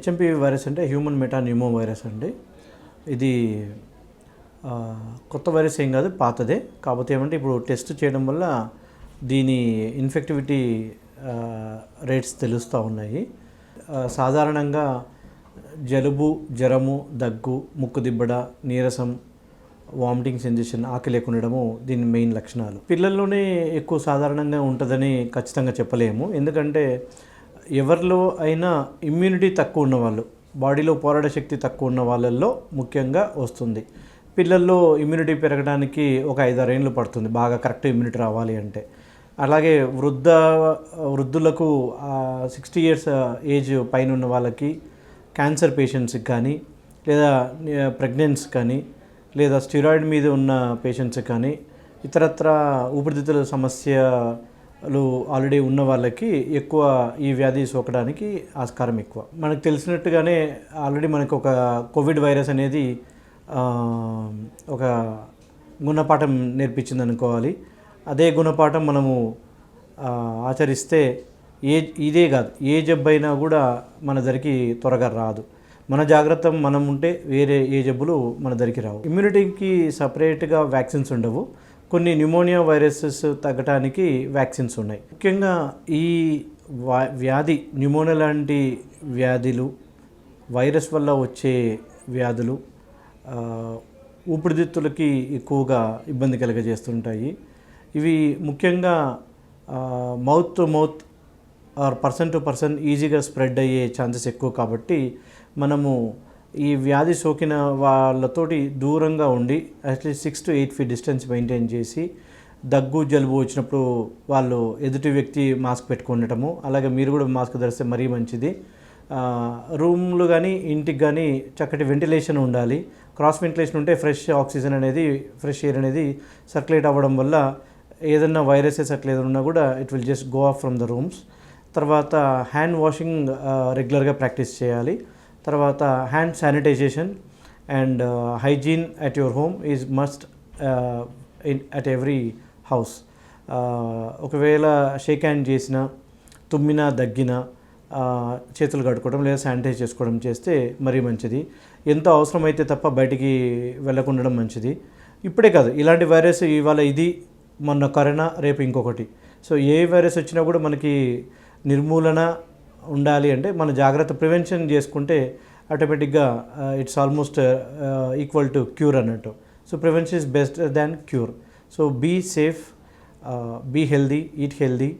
HMPV virus అంటే human metapneumo virus అండి. ఇది కొత్త వైరస్ ఏం కాదు, పాతదే. కాకపోతే ఏమంటే ఇప్పుడు టెస్ట్ చేయడం వల్ల దీని ఇన్ఫెక్టివిటీ రేట్స్ తెలుస్తూ ఉన్నాయి. సాధారణంగా జలుబు, జ్వరము, దగ్గు, ముక్కు దిబ్బడ, నీరసం, వామిటింగ్ సెన్సేషన్, ఆకలి లేకుండా ఉండడము దీని మెయిన్ లక్షణాలు. పిల్లల్లోనే ఎక్కువ సాధారణంగా ఉంటుందని ఖచ్చితంగా చెప్పలేము. ఎందుకంటే ఎవరిలో అయినా ఇమ్యూనిటీ తక్కువ ఉన్నవాళ్ళు, బాడీలో పోరాట శక్తి తక్కువ ఉన్న వాళ్ళల్లో ముఖ్యంగా వస్తుంది. పిల్లల్లో ఇమ్యూనిటీ పెరగడానికి ఒక 5-6 ఏళ్ళు పడుతుంది, బాగా కరెక్ట్ ఇమ్యూనిటీ రావాలి అంటే. అలాగే వృద్ధులకు 60 years ఏజ్ పైన ఉన్న వాళ్ళకి, క్యాన్సర్ పేషెంట్స్కి కానీ, లేదా ప్రెగ్నెన్సీ కానీ, లేదా స్టిరాయిడ్ మీద ఉన్న పేషెంట్స్కి కానీ, ఇతరత్ర ఊపిరితిత్తుల సమస్యలు ఆల్రెడీ ఉన్న వాళ్ళకి ఎక్కువ ఈ వ్యాధి సోకడానికి ఆస్కారం ఎక్కువ. మనకు తెలిసినట్టుగానే ఆల్రెడీ మనకు ఒక కోవిడ్ వైరస్ అనేది ఒక గుణపాఠం నేర్పించింది అనుకోవాలి. అదే గుణపాఠం మనము ఆచరిస్తే ఇదే కాదు, ఏ జబ్బు అయినా కూడా మన దగ్గరికి త్వరగా రాదు. మన జాగ్రత్త మనం ఉంటే వేరే ఏ జబ్బులు మన దగ్గరికి రావు. ఇమ్యూనిటీకి సపరేట్గా వ్యాక్సిన్స్ ఉండవు. కొన్ని న్యూమోనియా వైరసెస్ తగ్గడానికి వ్యాక్సిన్స్ ఉన్నాయి. ముఖ్యంగా ఈ వ్యాధి, న్యూమోనియా లాంటి వ్యాధులు, వైరస్ వల్ల వచ్చే వ్యాధులు ఊపిరితిత్తులకి ఎక్కువగా ఇబ్బంది కలుగజేస్తుంటాయి. ఇవి ముఖ్యంగా mouth to mouth or person to person ఈజీగా స్ప్రెడ్ అయ్యే ఛాన్సెస్ ఎక్కువ. కాబట్టి మనము ఈ వ్యాధి సోకిన వాళ్ళతోటి దూరంగా ఉండి at least 6 to 8 feet distance maintain చేసి, దగ్గు జలుబు వచ్చినప్పుడు వాళ్ళు ఎదుటి వ్యక్తి మాస్క్ పెట్టుకుండటము, అలాగే మీరు కూడా మాస్క్ ధరిస్తే మరీ మంచిది. రూమ్లు కానీ ఇంటికి కానీ చక్కటి వెంటిలేషన్ ఉండాలి. క్రాస్ వెంటిలేషన్ ఉంటే ఫ్రెష్ ఆక్సిజన్ అనేది, ఫ్రెష్ ఎయిర్ అనేది సర్క్యులేట్ అవ్వడం వల్ల ఏదన్నా వైరసెస్ అట్లా ఏదైనా ఉన్నా కూడా it will just go off from the rooms. తర్వాత హ్యాండ్ వాషింగ్ రెగ్యులర్గా ప్రాక్టీస్ చేయాలి. తర్వాత hand sanitization and hygiene at your home is must at every house. ఒకవేళ షేక్ హ్యాండ్ చేసినా, తుమ్మినా, దగ్గినా చేతులు కడుక్కోవడం లేదా శానిటైజ్ చేసుకోవడం చేస్తే మరీ మంచిది. ఎంతో అవసరమైతే తప్ప బయటికి వెళ్ళకుండా మంచిది. ఇప్పుడే కాదు, ఇలాంటి వైరస్ ఇవాళ ఇది, మొన్న కరోనా, రేపు ఇంకొకటి. సో ఏ వైరస్ వచ్చినా కూడా మనకి నిర్మూలన ఉండాలి అంటే మన జాగ్రత్త ప్రివెన్షన్ చేసుకుంటే ఆటోమేటిక్గా it's almost equal to cure అన్నట్టు. So prevention is best than cure. So be safe, be healthy, eat healthy.